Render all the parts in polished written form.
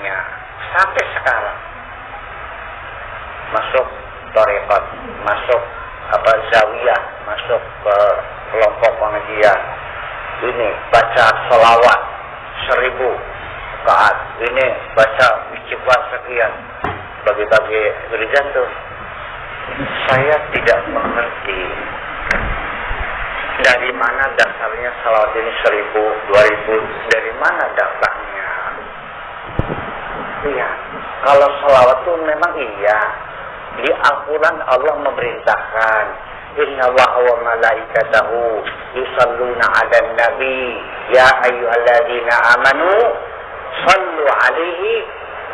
dakwahnya sampai sekarang. Masuk tarekat, masuk zawiyah, masuk ke kelompok pengajian. Ini baca selawat 1000 rakaat. Ini baca istighfar sekian. Bagi-bagi gereja tuh. Saya tidak mengerti dari mana dasarnya salawat ini 1000, 2000, dari mana dakwahnya. Iya, kalau salawat itu memang iya. Di Al-Quran Allah memerintahkan, Innallaha wa malaikatahu yusalluna 'alan nabi ya ayyuhalladzina amanu sallu 'alaihi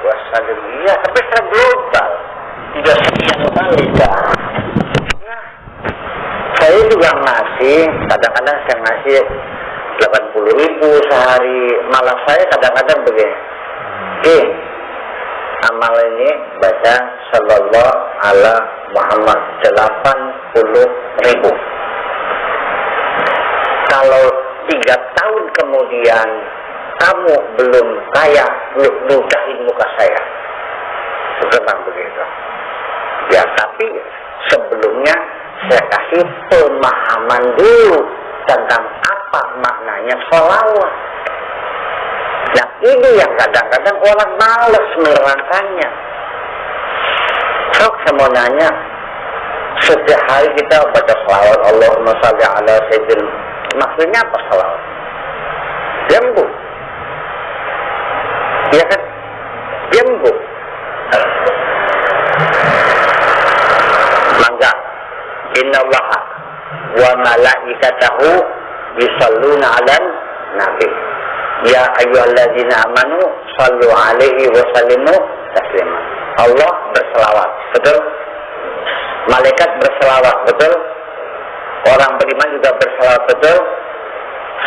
wa sallimu. Iya, tapi secara global. Tidak sekian kali kan. Nah, saya juga ngasih, kadang-kadang saya ngasih 80.000 sehari. Malah saya kadang-kadang begini. Amal ini baca sallallahu ala Muhammad 80.000. Kalau 3 tahun kemudian kamu belum kaya, belum ludahin muka saya. Memang begitu. Ya, tapi sebelumnya saya kasih pemahaman dulu tentang apa maknanya sholawat. Nah, ini yang kadang-kadang orang malas menerangkannya. Saya mau nanya, setiap hari kita baca sholawat Allahumma shalli ala sayyidina. Maksudnya apa sholawat? Jembu. Ya kan? Jembu. Mangga. Innallaha wa malaikatahu yusalluna 'alan nabi. Ya ayyuhalladzina amanu sallu 'alaihi wa sallimu taslima. Allah berselawat, betul? Malaikat berselawat, betul? Orang beriman juga berselawat, betul?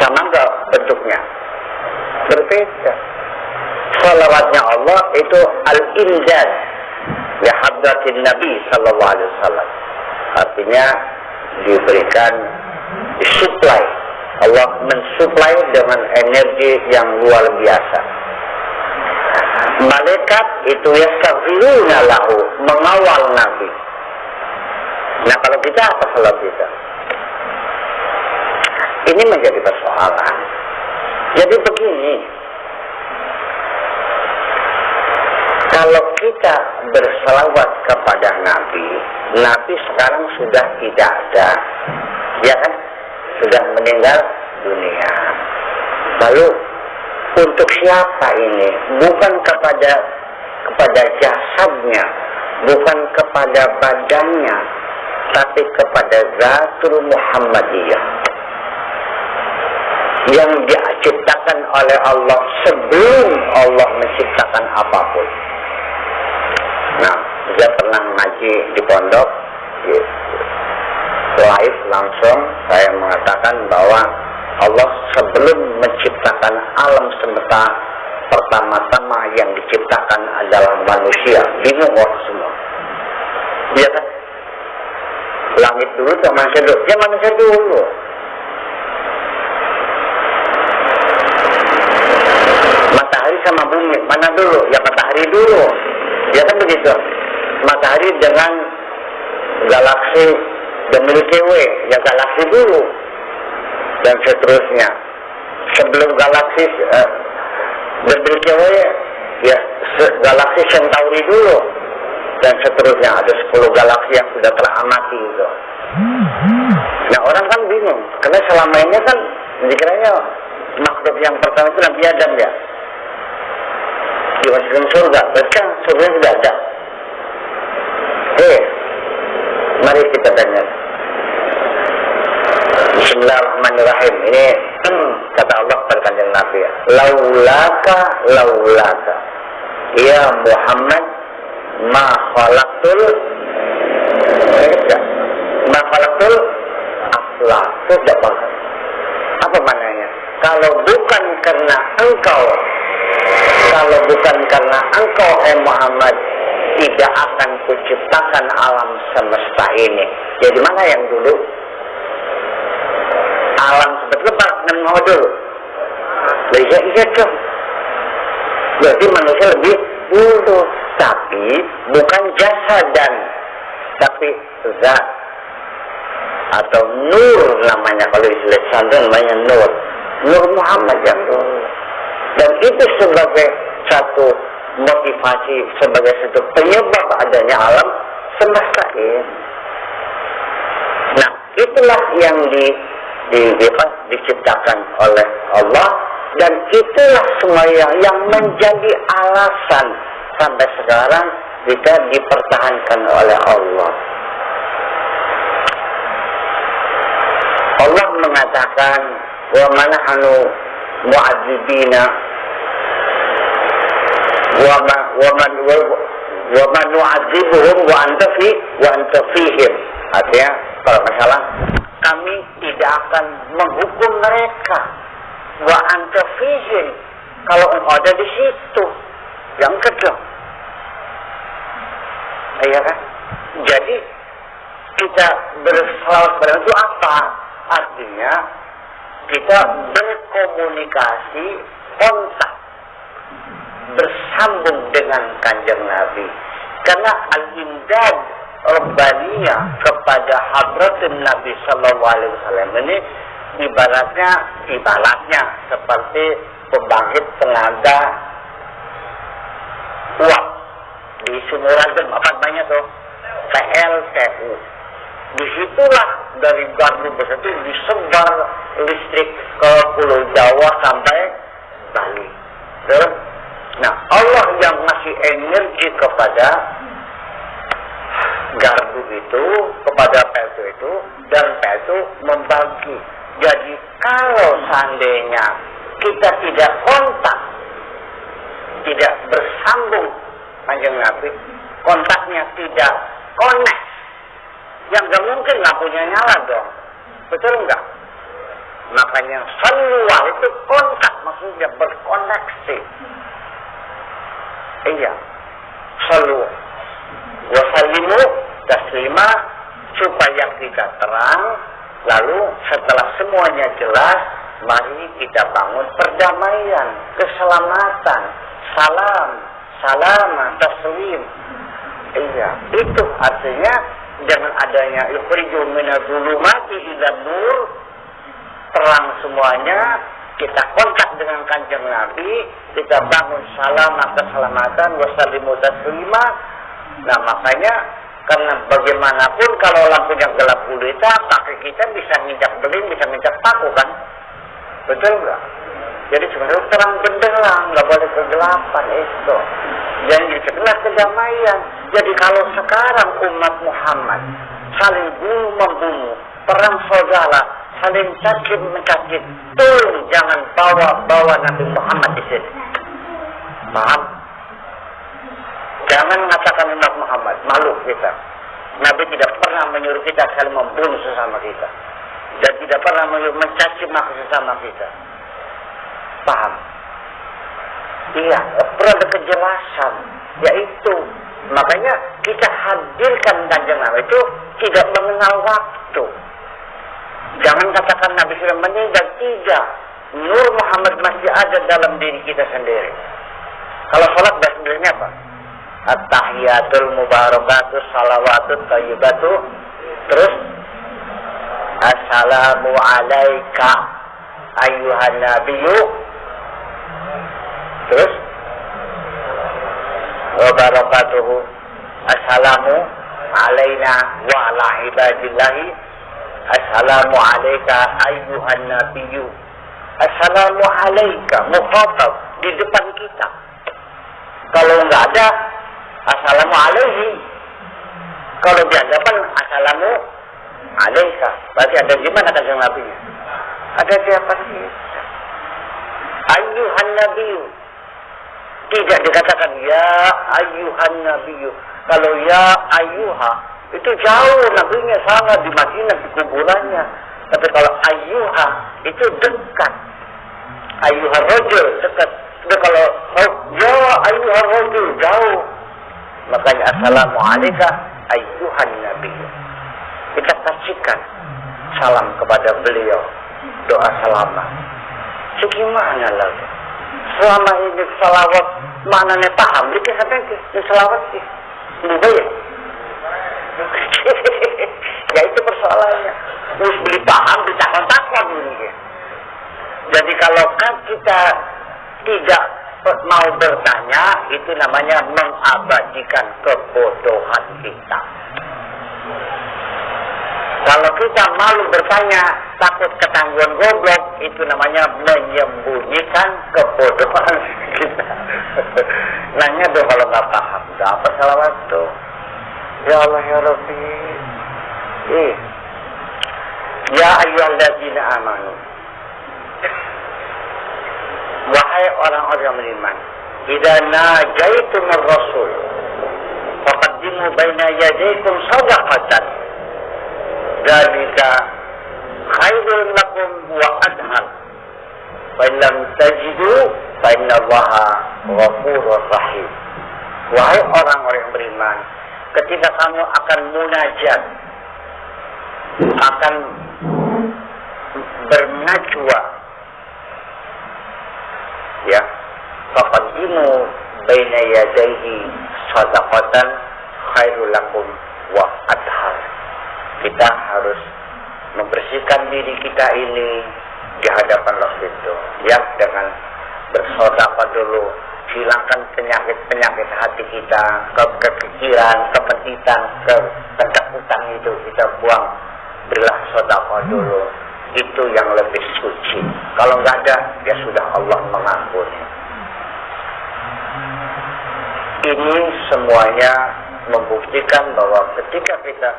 Sama enggak bentuknya? Berbeda. Salawatnya Allah itu al-imdad ya hadratin Nabi sallallahu alaihi wasallam. Artinya diberikan disuplai. Allah mensuplai dengan energi yang luar biasa. Malaikat itu yastaghfiruna lahu, mengawal Nabi. Nah, kalau kita apa salah kita? Ini menjadi persoalan. Jadi begini, kalau kita berselawat kepada Nabi, Nabi sekarang sudah tidak ada, ya kan? Sudah meninggal dunia. Lalu untuk siapa ini? Bukan kepada jasadnya, bukan kepada badannya, tapi kepada Zatul Muhammadiyah yang diciptakan oleh Allah sebelum Allah menciptakan apapun. Nah, saya pernah ngaji di pondok, live langsung saya mengatakan bahwa Allah sebelum menciptakan alam semesta, pertama-tama yang diciptakan adalah manusia. Bingung orang semua. Iya kan? Langit dulu atau manusia dulu? Ya manusia dulu. Matahari sama bumi, mana dulu? Ya matahari dulu. Ya kan begitu? Matahari dengan galaksi dan Milky Way, ya galaksi dulu. Dan seterusnya. Sebelum galaksi dan Milky Way, ya galaksi Centauri dulu. Dan seterusnya, ada 10 galaksi yang sudah teramati itu. Nah, orang kan bingung, karena selama ini kan dikiranya makhluk yang pertama itu Nabi Adam ya, dimasukin surga, berarti kan surga sudah ada. Mari kita tanya. Bismillahirrahmanirrahim. Ini kata Allah kepada kanjeng Nabi, laulaka ya Muhammad ma khalaqtul aflak. Tidak paham apa maknanya. Kalau bukan karena engkau Muhammad, tidak akan kuciptakan alam semesta ini. Jadi mana yang dulu? Alam semesta Pak Muhammad dulu. Iya dong. Berarti manusia lebih dulu, tapi bukan jasadan, tapi zat atau nur namanya, kalau istilah santri namanya nur. Nur Muhammad yang dulu. Dan itu sebagai satu motivasi, sebagai satu penyebab adanya alam semesta ini. Nah, itulah yang diciptakan oleh Allah, dan itulah semua yang menjadi alasan sampai sekarang kita dipertahankan oleh Allah. Allah mengatakan, wa manahnu mu'adzibina wa man nu'adzibuhum wa anta fihim. Artinya kalau masalah kami tidak akan menghukum mereka, wa anta fihim, kalau engkau ada di situ. Yang kedua, iya kan? Jadi kita berselawat pada itu apa? Artinya kita berkomunikasi, kontak, bersambung dengan Kanjeng Nabi. Karena al-imdad Rabbaniyah kepada hadratin Nabi Sallallahu Alaihi Wasallam ini ibaratnya seperti pembangkit tenaga uap di Sumuradem, apa namanya tuh, PLTU. Disitulah dari gardu besar itu disebar listrik ke Pulau Jawa sampai Bali. Terus, nah Allah yang ngasih energi kepada gardu itu, kepada PLTU itu, dan PLTU membagi. Jadi kalau seandainya kita tidak kontak, tidak bersambung Kanjeng Nabi, kontaknya tidak connect, yang gak mungkin lampunya nyala dong, betul enggak? Makanya salwa itu kontak, maksudnya berkoneksi. Iya, salwa wasallimu taslima, supaya kita terang. Lalu setelah semuanya jelas, mari kita bangun perdamaian, keselamatan, salam, taslim. Iya, itu artinya dengan adanya ikhriju minadz-dzulumati ilan nur, terang semuanya, kita kontak dengan Kanjeng Nabi, kita bangun salam, keselamatan, wasallimu taslima. Nah makanya, karena bagaimanapun kalau lampunya gelap gulita, kaki kita bisa nginjak beling, bisa nginjak paku kan? Betul nggak? Jadi sebenarnya terang benderang, nggak boleh kegelapan itu. Yang dicegah kedamaian. Jadi kalau sekarang umat Muhammad saling bunuh membunuh, perang saudara, saling caci mencaci, tolong jangan bawa Nabi Muhammad di sini. Paham? Jangan mengatakan umat Muhammad, malu kita. Nabi tidak pernah menyuruh kita saling membunuh sesama kita, dan tidak pernah menyuruh mencaci maki sesama kita. Paham? Iya, perlu ada kejelasan, yaitu makanya kita hadirkan Kanjeng Nabi itu tidak mengenal waktu. Jangan katakan Nabi sudah meninggal, tidak. Nur Muhammad masih ada dalam diri kita sendiri. Kalau sholat bahasa apa? At-tahiyatul mubarakatus salawatut thayyibatu, terus assalamu alaika ayyuhan nabiyyu, terus wa barakatuhu, assalamu alaina wa ala ibadillahi, assalamu alaika ayyuhan nabiyyu, assalamu alaika, mukhatab di depan kita. Kalau enggak ada assalamu alaihi, kalau di hadapan assalamu alaika, berarti ada di mana Kanjeng Nabi? Ada di hadapan kita. Ayyuhan nabiyyu, tidak dikatakan ya ayyuhan nabiyyu. Kalau ya ayyuha itu jauh, nabinya sangat di Madinah, di kuburannya. Tapi kalau ayyuha itu dekat. Ayyuhar rajul dekat. Tapi kalau ya ayyuhar rajul jauh. Makanya assalamu alayka ayyuhan nabiyyu. Kita kasihkan salam kepada beliau, doa selamat. Segimana lagi? selama ini selawat mana nih paham? Dikit sampai ke selawat sih, mudah ya. Ya itu persoalannya. Terus beli paham ditakon-takon ini. Jadi kalau kan kita tidak mau bertanya, itu namanya mengabadikan kebodohan kita. Kalau kita malu bertanya, takut ketangguhan goblok, itu namanya menyembunyikan kebodohan kita. Nanya dong kalau nggak paham, nggak apa salawat tuh. Ya Allah ya Rabbi. Ya ayyuhalladzina amanu. Wahai orang-orang yang beriman, idza najaitumur rasul faqaddimu baina yadaykum shadaqatan. Dzalika khairul lakum wa adhar. Fa lam tajidu fa innallaha ghafurur rahim. Wahai orang-orang yang beriman, ketika kamu akan munajat, akan bernajwa, ya, faqaddimu baina yadayhi shadaqatan khairul lakum wa adhar. Kita harus membersihkan diri kita ini di hadapan Allah itu, ya, dengan bersedekah dulu, hilangkan penyakit hati kita, kepikiran, kepetitan, ketakutan itu kita buang, berilah sedekah dulu. Itu yang lebih suci. Kalau nggak ada, ya sudah, Allah mengampuni. Ini semuanya membuktikan bahwa ketika kita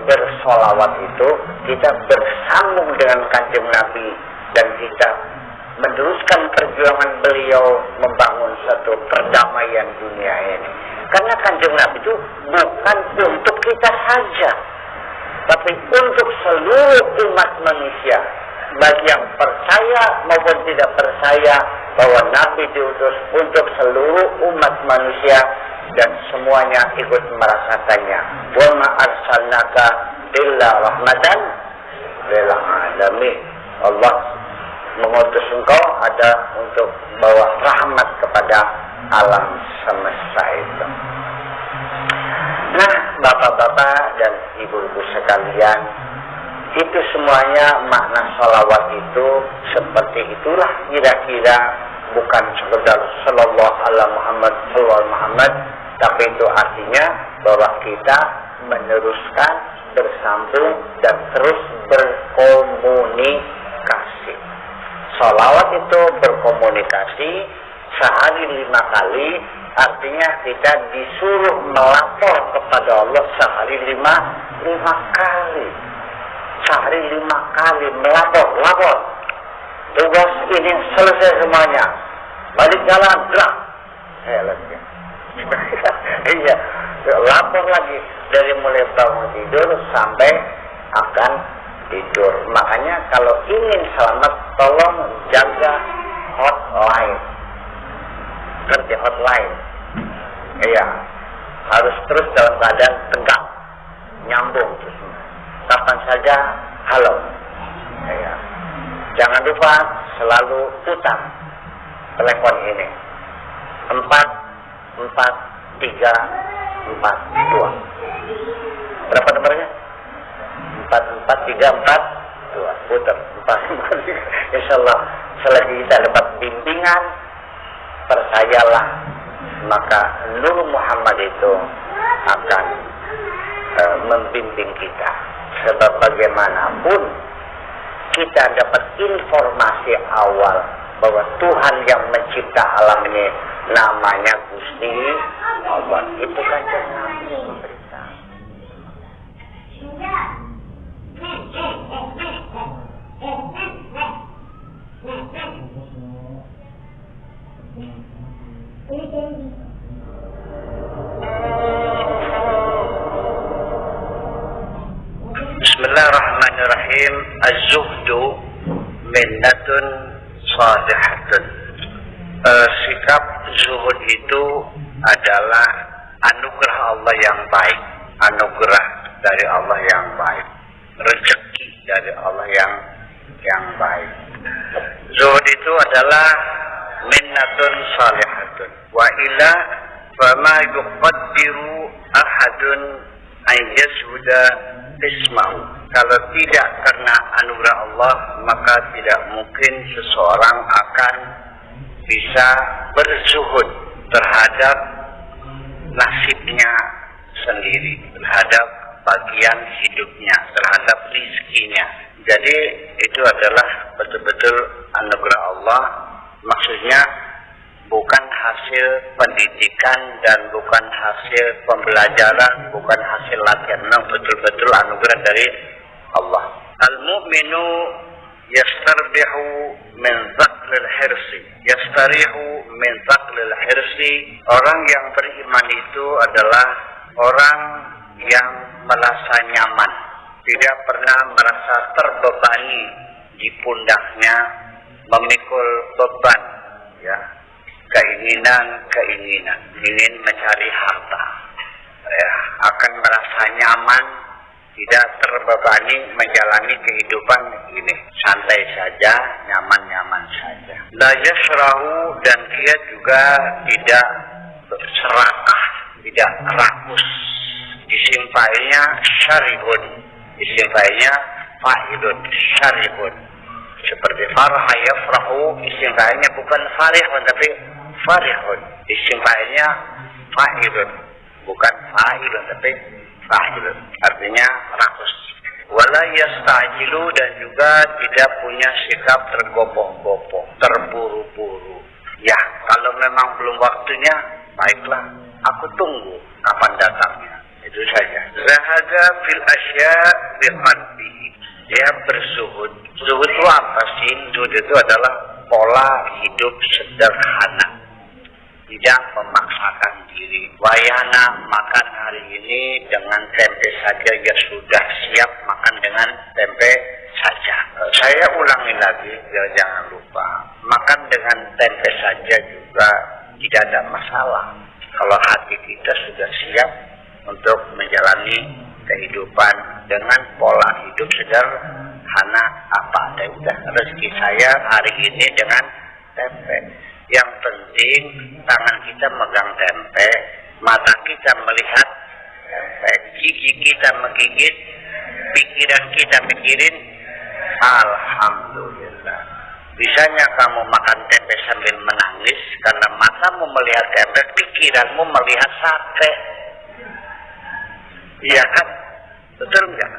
bersolawat itu, kita bersambung dengan Kanjeng Nabi dan kita meneruskan perjuangan beliau membangun satu perdamaian dunia ini. Karena Kanjeng Nabi itu bukan untuk kita saja, tapi untuk seluruh umat manusia, bagi yang percaya maupun tidak percaya bahwa Nabi diutus untuk seluruh umat manusia dan semuanya ikut merasakannya. Wa ma arsalnaka illa rahmatan lil alamin. Allah mengutus engkau ada untuk bawa rahmat kepada alam semesta itu. Nah, bapak-bapak dan ibu-ibu sekalian, itu semuanya makna salawat itu seperti itulah kira-kira, bukan sekedar sallallahu ala Muhammad sallallahu Muhammad, tapi itu artinya bahwa kita meneruskan, bersambung dan terus berkomunikasi. Salawat itu berkomunikasi sehari 5 kali. Artinya kita disuruh melapor kepada Allah sehari 5 kali. Sehari 5 kali melapor. Tugas ini selesai semuanya. Balik jalan, gerak. Iya, lapor lagi dari mulai bangun tidur sampai akan tidur. Makanya kalau ingin selamat, tolong jaga hotline. Kerja hotline, iya, harus terus dalam keadaan tegak, nyambung terus. Kapan saja, halo, iya. Jangan lupa selalu putar telepon ini. 4 4 3 4 2. Berapa nomornya? 4 4 3 4 2. Putar 4 4 3. Insyaallah selagi kita dapat bimbingan, percayalah, maka Nur Muhammad itu akan membimbing kita. Sebab bagaimanapun kita dapat informasi awal bahwa Tuhan yang mencipta alam ini namanya Gusti Allah. Itu kan Nabi memberitahu. Bismillahirrahmanirrahim. Az-zuhdu minnatun sadihatun. Sikap zuhud itu adalah anugerah Allah yang baik, anugerah dari Allah yang baik, rezeki dari Allah yang baik. Zuhud itu adalah minnatun salihatun. Wa illa fama yuqaddiru ahadun an yashuda ismahu. Kalau tidak karena anugerah Allah, maka tidak mungkin seseorang akan bisa berzuhud terhadap nasibnya sendiri, terhadap bagian hidupnya, terhadap rizkinya. Jadi itu adalah betul-betul anugerah Allah. Maksudnya bukan hasil pendidikan dan bukan hasil pembelajaran, bukan hasil latihan. Memang betul-betul anugerah dari Allah. Al-mu'minu yastarbihu min zaqlil hirsi. Yastarihu min zaqlil hirsi. Orang yang beriman itu adalah orang yang merasa nyaman, tidak pernah merasa terbebani di pundaknya, memikul beban, ya, keinginan, ingin mencari harta, ya, akan merasa nyaman, tidak terbebani menjalani kehidupan ini, santai saja, nyaman-nyaman saja. La yasrahu, dan dia juga tidak serakah, tidak rakus. Disimpainya syarihun, disimpainya fa'ilun, syarihun. Seperti farha yafrahu, disimpainya bukan farihun tapi farihun. Disimpainya fa'ilun, bukan fa'ilun tapi fa'ilun. Artinya rakus. Wala yastajilu, dan juga tidak punya sikap tergopoh-gopoh, terburu-buru. Ya, kalau memang belum waktunya, baiklah, aku tunggu kapan datangnya. Itu saja. Zahada fil asya biqalbihi. Dia berzuhud. Zuhud itu apa sih? Zuhud itu adalah pola hidup sederhana, tidak memaksakan diri. Wayana makan hari ini dengan tempe saja, ya sudah siap makan dengan tempe saja. Saya ulangi lagi, ya jangan lupa, makan dengan tempe saja juga tidak ada masalah kalau hati kita sudah siap untuk menjalani kehidupan dengan pola hidup sederhana apa ada. Udah, rezeki saya hari ini dengan tempe. Yang penting tangan kita megang tempe, mata kita melihat tempe, gigi kita menggigit, pikiran kita mikirin, alhamdulillah. Bisanya kamu makan tempe sambil menangis karena matamu melihat tempe, pikiranmu melihat sate. Iya kan? Betul enggak?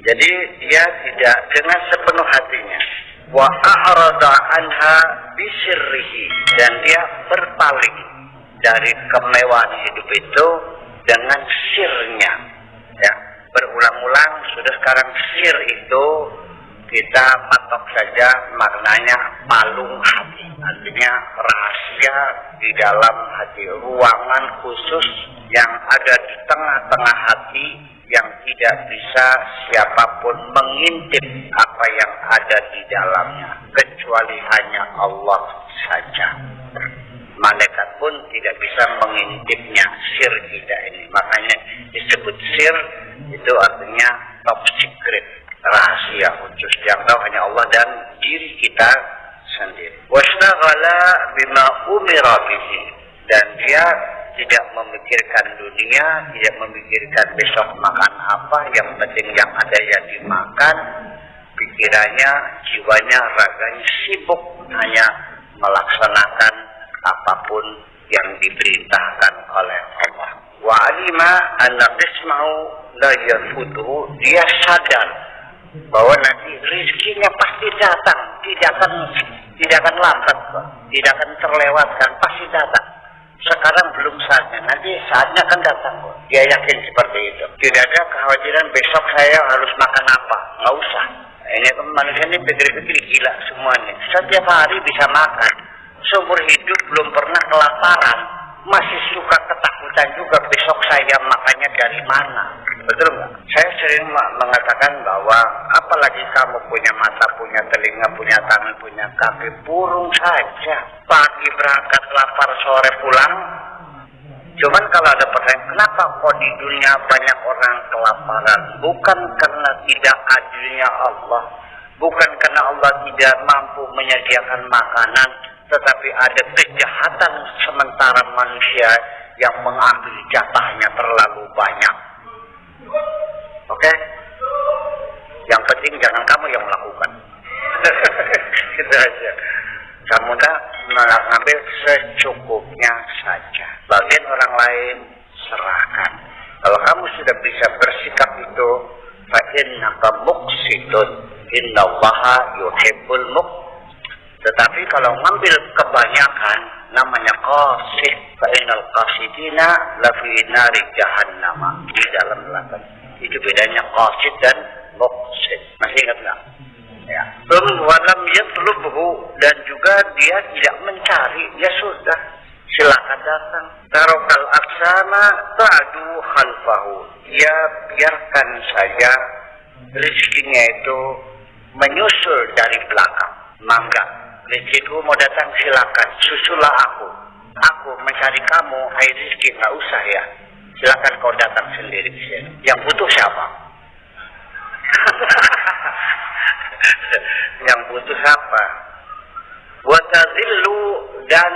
Jadi dia tidak dengan sepenuh hatinya. Wa a'rada anha bisirrihi, dan dia berpaling dari kemewahan hidup itu dengan sirnya. Ya, berulang-ulang sudah. Sekarang sir itu kita patok saja maknanya palung hati, artinya rahasia di dalam hati, ruangan khusus yang ada di tengah-tengah hati yang tidak bisa siapapun mengintip apa yang ada di dalamnya kecuali hanya Allah saja. Malaikat pun tidak bisa mengintipnya, sir kita ini. Makanya disebut sir, itu artinya top secret, rahasia khusus yang tahu hanya Allah dan diri kita sendiri. Washtaghala bima umira bihi, dan dia tidak memikirkan dunia, tidak memikirkan besok makan apa, yang penting yang ada yang dimakan. Pikirannya, jiwanya, raganya sibuk hanya melaksanakan apapun yang diperintahkan oleh Allah. Wa alima anna qismahu la yafutuhu, dia sadar bahwa nanti rezekinya pasti datang, tidak akan lambat, tidak akan terlewatkan, pasti datang. Sekarang belum saatnya, nanti saatnya akan datang. Dia yakin seperti itu. Tidak ada kekhawatiran besok saya harus makan apa, nggak usah. Ini manusia ini pikir-pikir gila semuanya. Setiap hari bisa makan, seumur hidup belum pernah kelaparan, masih suka ketakutan juga besok saya makannya dari mana. Betul nggak? Saya sering mengatakan bahwa apalagi kamu punya mata, punya telinga, punya tangan, punya kaki, burung saja. Pagi berangkat lapar, sore pulang. Cuman kalau ada pertanyaan, kenapa kok di dunia banyak orang kelaparan? Bukan karena tidak adilnya Allah, bukan karena Allah tidak mampu menyediakan makanan, tetapi ada kejahatan sementara manusia yang mengambil jatahnya terlalu banyak. Oke? Yang penting jangan kamu yang melakukan. Itu aja. Kamu tak mengambil secukupnya saja. Bagian orang lain serahkan. Kalau kamu sudah bisa bersikap itu, fa innaka muqsitun, innallaha yuhibbul muqsit. Tetapi kalau ngambil kebanyakan, namanya qasid. Fa innal qasidina lafi nari jahannam, di dalam neraka. Itu bedanya qasid dan muqsid. Masih ingat nggak? Ya. Walam yatlubhu, dan juga dia tidak mencari, ya sudah, silakan datang. Tarokal aksana ta'du khalfahu, ya biarkan saja rezekinya itu menyusul dari belakang. Mangga, rezekiku mau datang, silakan, susulah aku. Aku mencari kamu, hai rezeki, nggak usah ya. Silakan kau datang sendiri di sini. Yang butuh siapa? Yang butuh siapa? Watazillu, dan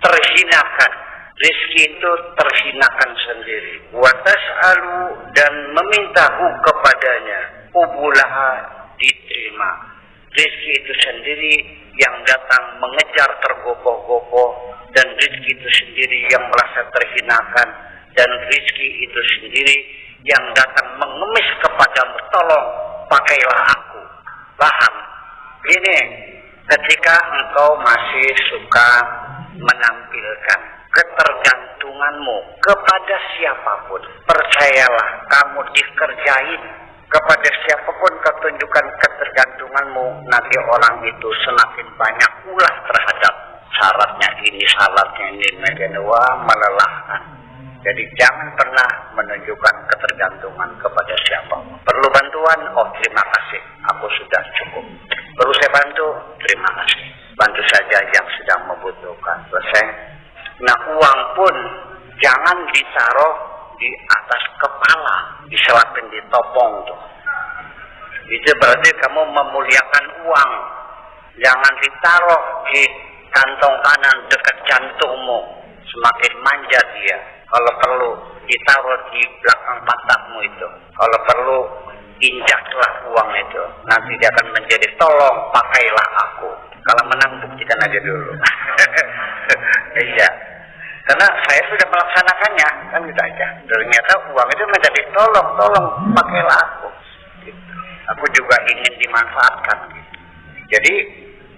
terhinakan. Rizki itu terhinakan sendiri. Watas'alu, dan memintahu kepadanya. Ubulaha, diterima. Rizki itu sendiri yang datang mengejar tergopoh-gopoh, dan rizki itu sendiri yang merasa terhinakan, dan rizki itu sendiri yang datang mengemis kepadamu, tolong pakailah aku. Paham? Ini ketika engkau masih suka menampilkan ketergantunganmu kepada siapapun, percayalah, kamu dikerjain. Kepada siapapun kau tunjukkan ketergantunganmu, nanti orang itu semakin banyak ulah terhadap syaratnya ini, syaratnya ini, wah, melelahkan. Jadi jangan pernah menunjukkan ketergantungan kepada siapapun. Perlu bantuan? Oh, terima kasih, aku sudah cukup. Perlu saya bantu? Terima kasih, bantu saja yang sedang membutuhkan. Selesai. Nah, uang pun jangan ditaruh di atas kepala, diselapin di topong tuh. Itu berarti kamu memuliakan uang. Jangan ditaruh di kantong kanan dekat jantungmu, semakin manja dia. Kalau perlu ditaruh di belakang patakmu itu. Kalau perlu injaklah uang itu. Nanti dia akan menjadi, tolong pakailah aku. Kalau menang buktikan aja dulu. Iya. Karena saya sudah melaksanakannya, kan gitu aja. Ternyata uang itu menjadi, tolong pakailah aku. Gitu. Aku juga ingin dimanfaatkan. Gitu. Jadi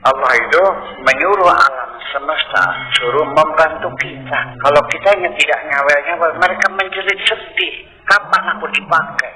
Allah itu menyuruh alam semesta, suruh membantu kita. Kalau kita yang tidak nyawel-nyawel, mereka menjerit sedih. Kapan aku dipakai?